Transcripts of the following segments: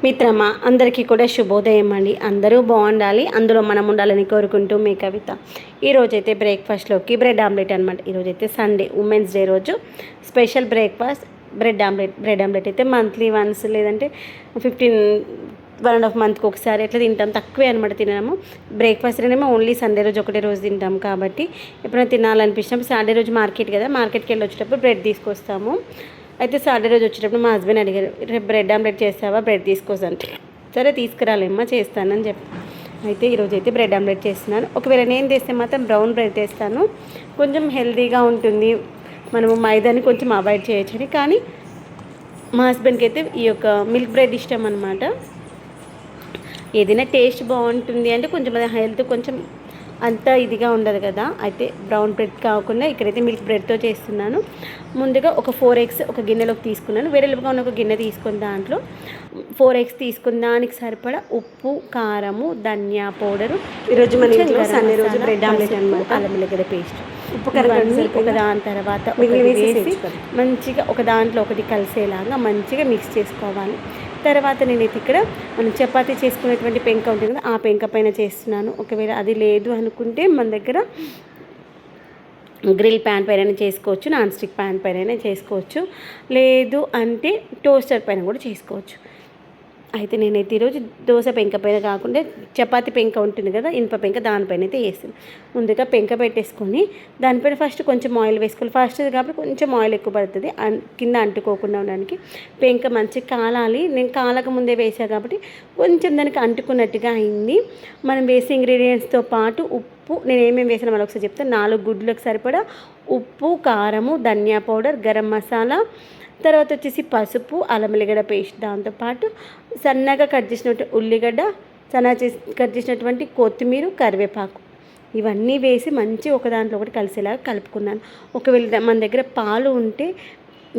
మిత్రమా అందరికీ కూడా శుభోదయం అండి. అందరూ బాగుండాలి, అందులో మనం ఉండాలని కోరుకుంటూ మీ కవిత. ఈరోజైతే బ్రేక్ఫాస్ట్లోకి బ్రెడ్ ఆమ్లెట్ అనమాట. ఈరోజైతే సండే, ఉమెన్స్ డే రోజు special breakfast bread omelette. Bread omelette అయితే మంత్లీ వన్స్ లేదంటే 1.5 మంత్కి ఒకసారి ఎట్లా తింటాం, తక్కువే అనమాట తినడము. బ్రేక్ఫాస్ట్ అనేమో ఓన్లీ సండే రోజు ఒకటే రోజు తింటాం కాబట్టి ఎప్పుడైనా తినాలనిపించినప్పుడు సండే రోజు మార్కెట్కి వెళ్ళి వచ్చేటప్పుడు బ్రెడ్ తీసుకొస్తాము. అయితే సాటర్డే రోజు వచ్చేటప్పుడు మా హస్బెండ్ అడిగారు, రేపు బ్రెడ్ ఆమ్లెట్ చేస్తావా, బ్రెడ్ తీసుకోసంటే సరే తీసుకురాలేమ్మా చేస్తానని చెప్పి అయితే ఈరోజు అయితే బ్రెడ్ ఆమ్లెట్ చేస్తున్నాను. ఒకవేళ నేను చేస్తే మాత్రం బ్రౌన్ బ్రెడ్ చేస్తాను, కొంచెం హెల్తీగా ఉంటుంది, మనము మైదాని కొంచెం అవాయిడ్ చేయొచ్చని. కానీ మా హస్బెండ్కి అయితే ఈ యొక్క మిల్క్ బ్రెడ్ ఇష్టం అనమాట. ఏదైనా టేస్ట్ బాగుంటుంది అంటే కొంచెం హెల్త్ కొంచెం అంత ఇదిగా ఉండదు కదా. అయితే బ్రౌన్ బ్రెడ్ కాకుండా ఇక్కడైతే మిల్క్ బ్రెడ్తో చేస్తున్నాను. ముందుగా ఒక 4 eggs ఒక గిన్నెలోకి తీసుకున్నాను. వెడల్పుగా ఉన్న ఒక గిన్నె తీసుకుని దాంట్లో 4 eggs తీసుకుని దానికి సరిపడా ఉప్పు, కారము, ధనియా పౌడరు, ఈరోజు మన ఇంట్లో సండే రోజు బ్రెడ్ ఆమ్లెట్ అనమాట, అల్లం వెల్లిగడ్డ పేస్ట్, ఉప్పు కరగని ఒక దాని తర్వాత వేసి మంచిగా ఒక దాంట్లో ఒకటి కలిసేలాగా మంచిగా మిక్స్ చేసుకోవాలి. తర్వాత నేనైతే ఇక్కడ మనం చపాతీ చేసుకునేటువంటి పెంక ఉంటుంది కదా, ఆ పెంక పైన చేస్తున్నాను. ఒకవేళ అది లేదు అనుకుంటే మన దగ్గర గ్రిల్ ప్యాన్ పైన చేసుకోవచ్చు, నాన్ స్టిక్ ప్యాన్ పైన చేసుకోవచ్చు, లేదు అంటే టోస్టర్ పైన కూడా చేసుకోవచ్చు. అయితే నేనైతే ఈరోజు దోశ పెంక పైన కాకుండా చపాతీ పెంక ఉంటుంది కదా, ఇనుప పెంక, దానిపైన అయితే వేసాను. ముందుగా పెంక పెట్టేసుకొని దానిపైన ఫస్ట్ కొంచెం ఆయిల్ వేసుకోవాలి. ఫస్ట్ కాబట్టి కొంచెం ఆయిల్ ఎక్కువ పడుతుంది, కింద అంటుకోకుండా ఉండడానికి. పెంక మంచిగా కాలాలి. నేను కాలక ముందే వేసాను కాబట్టి కొంచెం దానికి అంటుకున్నట్టుగా అయింది. మనం వేసే ఇంగ్రీడియంట్స్తో పాటు ఉప్పు, నేను ఏమేమి వేసాను మళ్ళీ ఒకసారి చెప్తాను. 4 గుడ్లకు సరిపడా ఉప్పు, కారము, ధనియా పౌడర్, గరం మసాలా, తర్వాత వచ్చేసి పసుపు, అల్లం వెల్లిగడ్డ పేస్ట్, దాంతోపాటు సన్నగా కట్ చేసినటువంటి ఉల్లిగడ్డ, కట్ చేసినటువంటి కొత్తిమీర, కరివేపాకు, ఇవన్నీ వేసి మంచి ఒక దాంట్లో ఒకటి కలిసేలాగా కలుపుకున్నాను. ఒకవేళ మన దగ్గర పాలు ఉంటే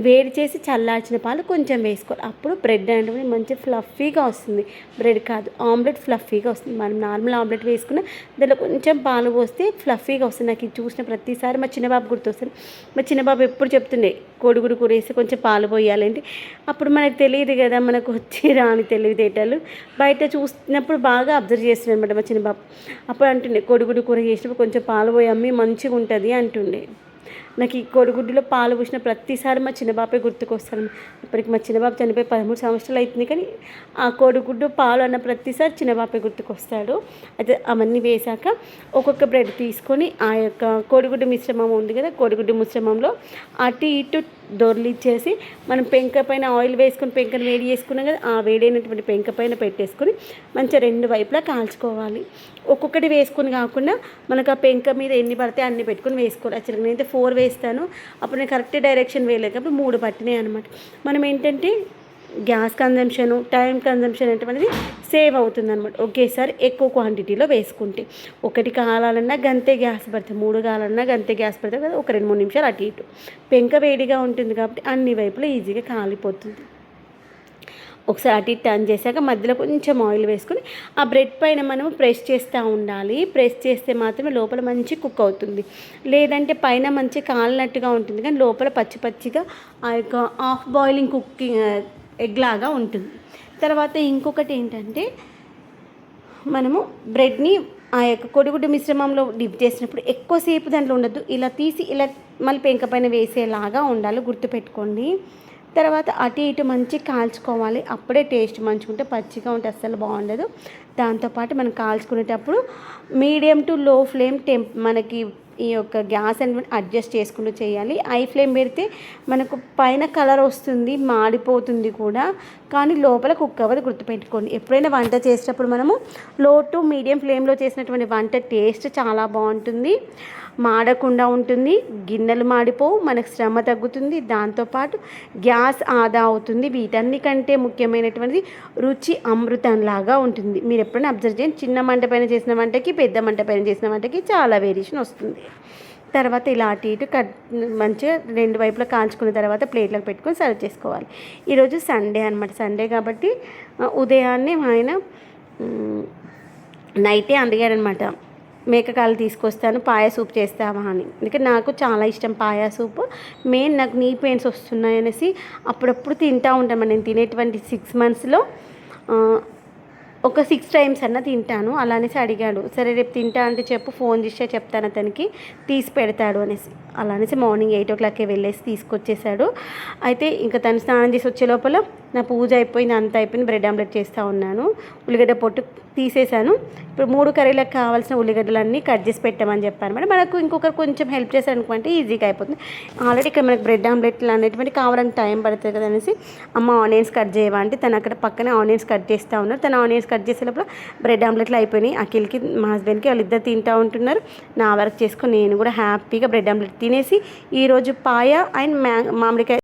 వేడి చేసి చల్లార్చిన పాలు కొంచెం వేసుకోవాలి. అప్పుడు బ్రెడ్ అంటే మంచి ఫ్లఫీగా వస్తుంది. బ్రెడ్ కాదు, ఆమ్లెట్ ఫ్లఫీగా వస్తుంది. మనం నార్మల్ ఆమ్లెట్ వేసుకున్న దాంట్లో కొంచెం పాలు పోస్తే ఫ్లఫీగా వస్తుంది. నాకు ఇది చూసిన ప్రతిసారి మా చిన్నబాబు గుర్తొస్తుంది. మా చిన్నబాబు ఎప్పుడు చెప్తుండే కోడిగుడు కూర వేసి కొంచెం పాలు పోయాలంటే, అప్పుడు మనకు తెలియదు కదా, మనకు వచ్చి రాని తెలివితేటలు బయట చూసినప్పుడు బాగా అబ్జర్వ్ చేస్తున్నాడు అనమాట మా చిన్నబాబు. అప్పుడు అంటుండే కోడిగుడు కూర చేసినప్పుడు కొంచెం పాలు పోయి అమ్మి మంచిగా ఉంటుంది అంటుండే. నాకు ఈ కోడిగుడ్డులో పాలు పోసిన ప్రతిసారి మా చిన్నబాబే గుర్తుకొస్తాను. ఇప్పటికి మా చిన్నబాబు చనిపోయి 13 సంవత్సరాలు అవుతుంది, కానీ ఆ కోడిగుడ్డు పాలు అన్న ప్రతిసారి చిన్నబాబే గుర్తుకొస్తాడు. అయితే అవన్నీ వేశాక ఒక్కొక్క బ్రెడ్ తీసుకొని ఆ యొక్క కోడిగుడ్డు మిశ్రమం ఉంది కదా, కోడిగుడ్డు మిశ్రమంలో అటు ఇటు దొర్లిచ్చేసి మనం పెంక పైన ఆయిల్ వేసుకొని పెంకను వేడి చేసుకున్నాం కదా, ఆ వేడైనటువంటి పెంక పైన పెట్టేసుకొని మంచిగా 2 వైపులా కాల్చుకోవాలి. ఒక్కొక్కటి వేసుకొని కాకుండా మనకు ఆ పెంక మీద ఎన్ని పడితే అన్ని పెట్టుకొని వేసుకోవాలి. యాక్చువల్గా నేనైతే 4 వేస్తాను, అప్పుడు నేను కరెక్ట్ డైరెక్షన్ వేయలేదు కాబట్టి 3 పట్టినాయి అనమాట. మనం ఏంటంటే గ్యాస్ కన్జంప్షన్, టైం కన్జంప్షన్ అనేది సేవ్ అవుతుంది అనమాట. ఒకేసారి ఎక్కువ క్వాంటిటీలో వేసుకుంటే. ఒకటి కాలాలన్నా గంతే గ్యాస్ పడుతుంది, 3 కావాలన్నా గంతే గ్యాస్ పడుతుంది కదా, ఒక 2-3 నిమిషాలు అటు ఇటు. పెంక వేడిగా ఉంటుంది కాబట్టి అన్ని వైపులా ఈజీగా కాలిపోతుంది. ఒకసారి అటు ఇటు టర్న్ చేశాక మధ్యలో కొంచెం ఆయిల్ వేసుకొని ఆ బ్రెడ్ పైన మనము ప్రెస్ చేస్తూ ఉండాలి. ప్రెస్ చేస్తే మాత్రమే లోపల మంచి కుక్ అవుతుంది, లేదంటే పైన మంచి కాలినట్టుగా ఉంటుంది కానీ లోపల పచ్చి పచ్చిగా ఆ యొక్క హాఫ్ బాయిలింగ్ కుకింగ్ ఎగ్ లాగా ఉంటుంది. తర్వాత ఇంకొకటి ఏంటంటే, మనము బ్రెడ్ని ఆ యొక్క కోడిగుడ్డు మిశ్రమంలో డిప్ చేసినప్పుడు ఎక్కువసేపు దాంట్లో ఉండద్దు, ఇలా తీసి ఇలా మళ్ళీ పెంక పైన వేసేలాగా ఉండాలి, గుర్తుపెట్టుకోండి. తర్వాత అటు ఇటు మంచి కాల్చుకోవాలి, అప్పుడే టేస్ట్ మంచిగా పచ్చిగా ఉంటే అస్సలు బాగుండదు. దాంతోపాటు మనం కాల్చుకునేటప్పుడు మీడియం టు లో ఫ్లేమ్ మనకి ఈ యొక్క గ్యాస్ అనేది అడ్జస్ట్ చేసుకుంటూ చేయాలి. హై ఫ్లేమ్ పెడితే మనకు పైన కలర్ వస్తుంది, మాడిపోతుంది కూడా, కానీ లోపల కుక్ అవ్వదు, గుర్తుపెట్టుకోండి. ఎప్పుడైనా వంట చేసేటప్పుడు మనము లో టు మీడియం ఫ్లేమ్లో చేసినటువంటి వంట టేస్ట్ చాలా బాగుంటుంది, మాడకుండా ఉంటుంది, గిన్నెలు మాడిపోవు, మనకు శ్రమ తగ్గుతుంది, దాంతోపాటు గ్యాస్ ఆదా అవుతుంది. వీటన్నికంటే ముఖ్యమైనటువంటిది రుచి అమృతంలాగా ఉంటుంది. మీరు ఎప్పుడైనా అబ్జర్వ్ చేయండి, చిన్న మంట పైన చేసిన వంటకి పెద్ద మంట పైన చేసిన వంటకి చాలా వేరియేషన్ వస్తుంది. తర్వాత ఇలా అటు ఇటు మంచిగా 2 వైపులా కాల్చుకున్న తర్వాత ప్లేట్లకు పెట్టుకొని సర్వ్ చేసుకోవాలి. ఈరోజు సండే అనమాట. సండే కాబట్టి ఉదయాన్నే ఆయన నైటే అడిగారనమాట, మేకకాలు తీసుకొస్తాను పాయ సూప్ చేస్తావా అని. ఎందుకంటే నాకు చాలా ఇష్టం పాయ సూప్. మెయిన్ నాకు నీ పెయిన్స్ వస్తున్నాయి అనేసి అప్పుడప్పుడు తింటూ ఉంటాను. నేను తినేటువంటి 6 monthsలో ఒక 6 టైమ్స్ అన్న తింటాను అలా అనేసి అడిగాడు. సరే రేపు తింటా అంటే చెప్పు, ఫోన్ చేస్తే చెప్తాను అతనికి, తీసి పెడతాడు అనేసి. అలా అనేసి మార్నింగ్ 8 వెళ్ళేసి తీసుకొచ్చేసాడు. అయితే ఇంకా తను స్నానం చేసి వచ్చే లోపల నా పూజ అయిపోయింది, అంతా అయిపోయింది. బ్రెడ్ ఆమ్లెట్ చేస్తూ ఉన్నాను. ఉల్లిగడ్డ పొట్టు తీసేసాను. ఇప్పుడు 3 కర్రీలకు కావాల్సిన ఉల్లిగడ్డలన్నీ కట్ చేసి పెట్టామని చెప్పాను మేడం. మనకు ఇంకొకరు కొంచెం హెల్ప్ చేశారు అనుకుంటే ఈజీగా అయిపోతుంది. ఆల్రెడీ ఇక్కడ మనకు బ్రెడ్ ఆమ్లెట్లు అనేటువంటి కావాలని టైం పడుతుంది కదా అనేసి అమ్మ ఆనియన్స్ కట్ చేయవా అంటే తను అక్కడ పక్కనే ఆనియన్స్ కట్ చేస్తూ ఉన్నారు. తను ఆనియన్స్ కట్ చేసేటప్పుడు బ్రెడ్ ఆమ్లెట్లు అయిపోయినాయి. అఖిల్కి మా హస్బెండ్కి వాళ్ళిద్దరు తింటూ ఉంటున్నారు. నా వర్క్ చేసుకొని నేను కూడా హ్యాపీగా బ్రెడ్ ఆమ్లెట్ తినేసి ఈరోజు పాయ అండ్ మామిడికాయ